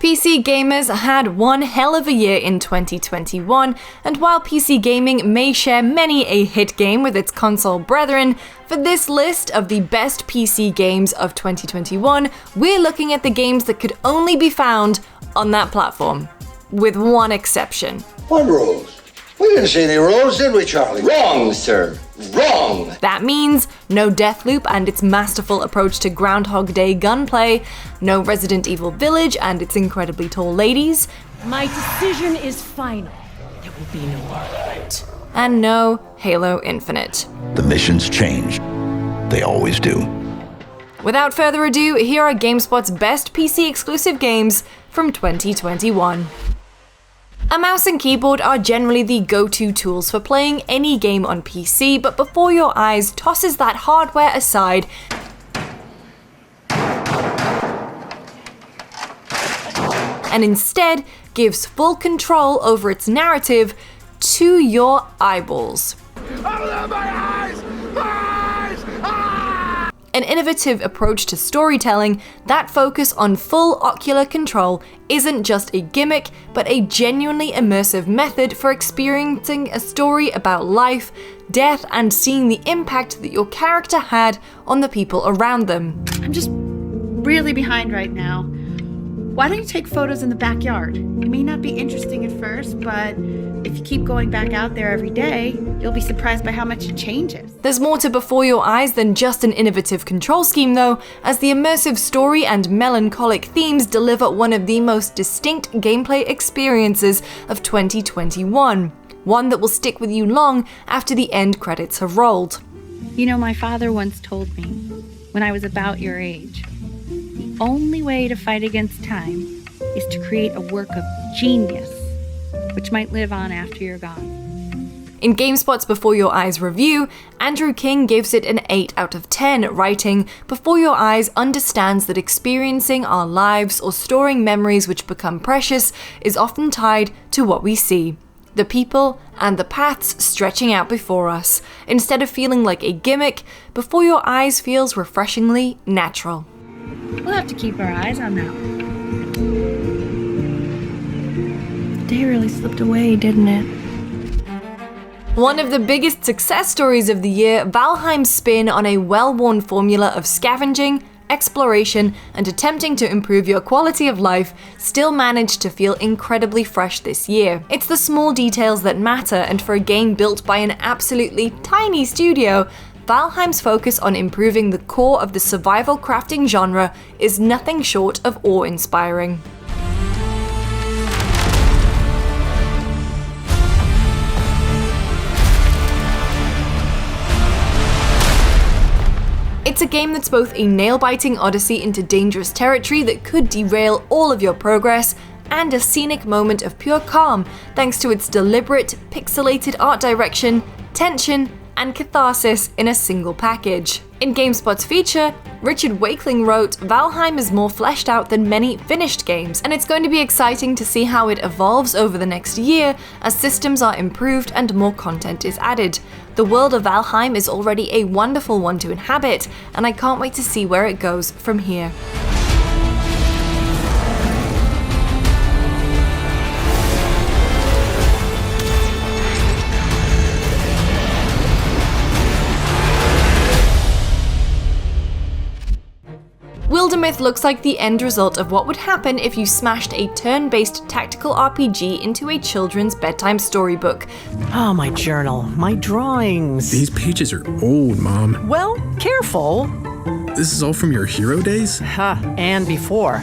PC gamers had one hell of a year in 2021, and while PC gaming may share many a hit game with its console brethren, for this list of the best PC games of 2021, we're looking at the games that could only be found on that platform, with one exception. What rules? We didn't see any rules, did we, Charlie? Wrong, sir. Wrong! That means no Deathloop and its masterful approach to Groundhog Day gunplay, no Resident Evil Village and its incredibly tall ladies. My decision is final. There will be no argument. And no Halo Infinite. The missions change. They always do. Without further ado, here are GameSpot's best PC exclusive games from 2021. A mouse and keyboard are generally the go-to tools for playing any game on PC, but Before Your Eyes tosses that hardware aside and instead gives full control over its narrative to your eyeballs. An innovative approach to storytelling, that focus on full ocular control isn't just a gimmick, but a genuinely immersive method for experiencing a story about life, death, and seeing the impact that your character had on the people around them. I'm just really behind right now. Why don't you take photos in the backyard? It may not be interesting at first, but if you keep going back out there every day, you'll be surprised by how much it changes. There's more to Before Your Eyes than just an innovative control scheme though, as the immersive story and melancholic themes deliver one of the most distinct gameplay experiences of 2021. One that will stick with you long after the end credits have rolled. You know, my father once told me, when I was about your age, the only way to fight against time is to create a work of genius, which might live on after you're gone. In GameSpot's Before Your Eyes review, Andrew King gives it an 8 out of 10, writing, "Before Your Eyes understands that experiencing our lives or storing memories which become precious is often tied to what we see. The people and the paths stretching out before us. Instead of feeling like a gimmick, Before Your Eyes feels refreshingly natural." We'll have to keep our eyes on that one. The day really slipped away, didn't it? One of the biggest success stories of the year, Valheim's spin on a well-worn formula of scavenging, exploration, and attempting to improve your quality of life still managed to feel incredibly fresh this year. It's the small details that matter, and for a game built by an absolutely tiny studio, Valheim's focus on improving the core of the survival crafting genre is nothing short of awe-inspiring. It's a game that's both a nail-biting odyssey into dangerous territory that could derail all of your progress, and a scenic moment of pure calm thanks to its deliberate, pixelated art direction, tension, and catharsis in a single package. In GameSpot's feature, Richard Wakeling wrote, "Valheim is more fleshed out than many finished games, and it's going to be exciting to see how it evolves over the next year as systems are improved and more content is added. The world of Valheim is already a wonderful one to inhabit, and I can't wait to see where it goes from here." Wildermyth looks like the end result of what would happen if you smashed a turn-based tactical RPG into a children's bedtime storybook. Oh, my journal, my drawings. These pages are old, Mom. Well, careful. This is all from your hero days? Ha, and before.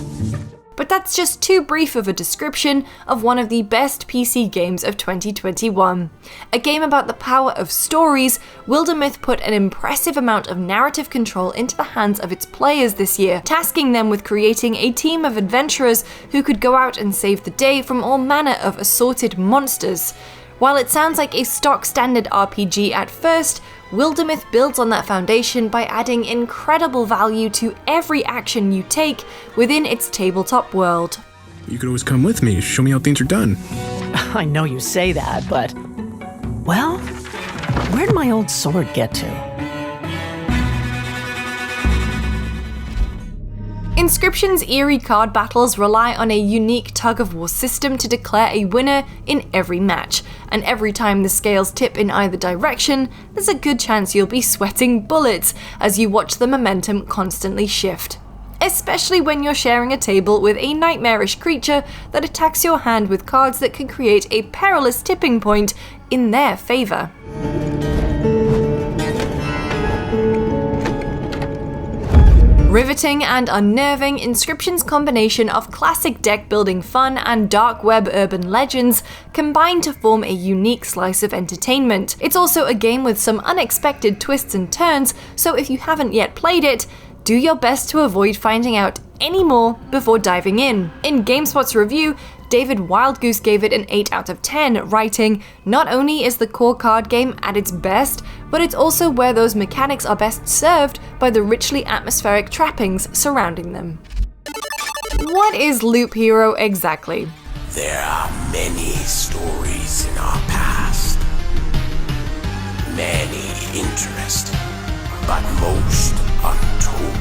But that's just too brief of a description of one of the best PC games of 2021. A game about the power of stories, Wildermyth put an impressive amount of narrative control into the hands of its players this year, tasking them with creating a team of adventurers who could go out and save the day from all manner of assorted monsters. While it sounds like a stock standard RPG at first, Wildermyth builds on that foundation by adding incredible value to every action you take within its tabletop world. You could always come with me, show me how things are done. I know you say that, but... well, where'd my old sword get to? Inscryption's eerie card battles rely on a unique tug-of-war system to declare a winner in every match, and every time the scales tip in either direction, there's a good chance you'll be sweating bullets as you watch the momentum constantly shift. Especially when you're sharing a table with a nightmarish creature that attacks your hand with cards that can create a perilous tipping point in their favor. Riveting and unnerving, Inscryption's combination of classic deck-building fun and dark web urban legends combine to form a unique slice of entertainment. It's also a game with some unexpected twists and turns, so if you haven't yet played it, do your best to avoid finding out any more before diving in. In GameSpot's review, David Wildgoose gave it an 8 out of 10, writing, "Not only is the core card game at its best, but it's also where those mechanics are best served by the richly atmospheric trappings surrounding them." What is Loop Hero exactly? There are many stories in our past. Many interesting, but most untold.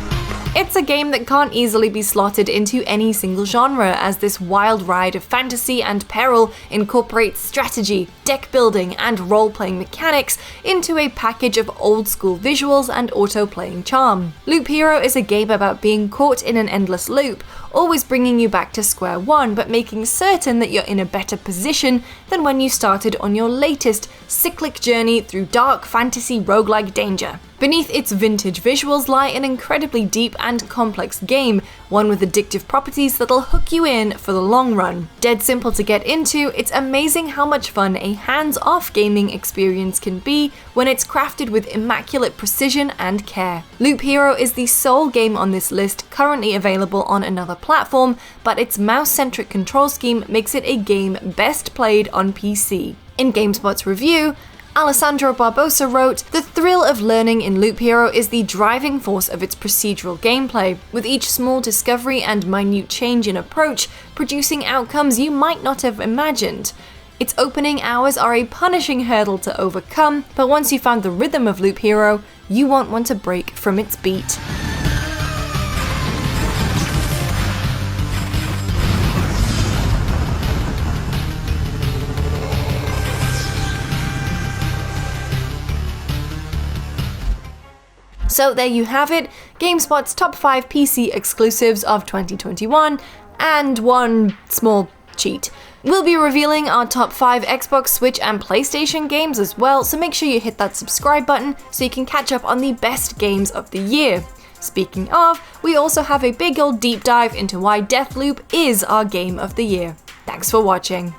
It's a game that can't easily be slotted into any single genre, as this wild ride of fantasy and peril incorporates strategy, deck building, and role-playing mechanics into a package of old-school visuals and auto-playing charm. Loop Hero is a game about being caught in an endless loop, always bringing you back to square one, but making certain that you're in a better position than when you started on your latest cyclic journey through dark fantasy roguelike danger. Beneath its vintage visuals lie an incredibly deep and complex game, one with addictive properties that'll hook you in for the long run. Dead simple to get into, it's amazing how much fun a hands-off gaming experience can be when it's crafted with immaculate precision and care. Loop Hero is the sole game on this list currently available on another platform, but its mouse-centric control scheme makes it a game best played on PC. In GameSpot's review, Alessandro Barbosa wrote, "The thrill of learning in Loop Hero is the driving force of its procedural gameplay, with each small discovery and minute change in approach producing outcomes you might not have imagined. Its opening hours are a punishing hurdle to overcome, but once you found the rhythm of Loop Hero, you won't want to break from its beat." So there you have it, GameSpot's top 5 PC exclusives of 2021, and one small cheat. We'll be revealing our top 5 Xbox, Switch, and PlayStation games as well, so make sure you hit that subscribe button so you can catch up on the best games of the year. Speaking of, we also have a big old deep dive into why Deathloop is our game of the year. Thanks for watching.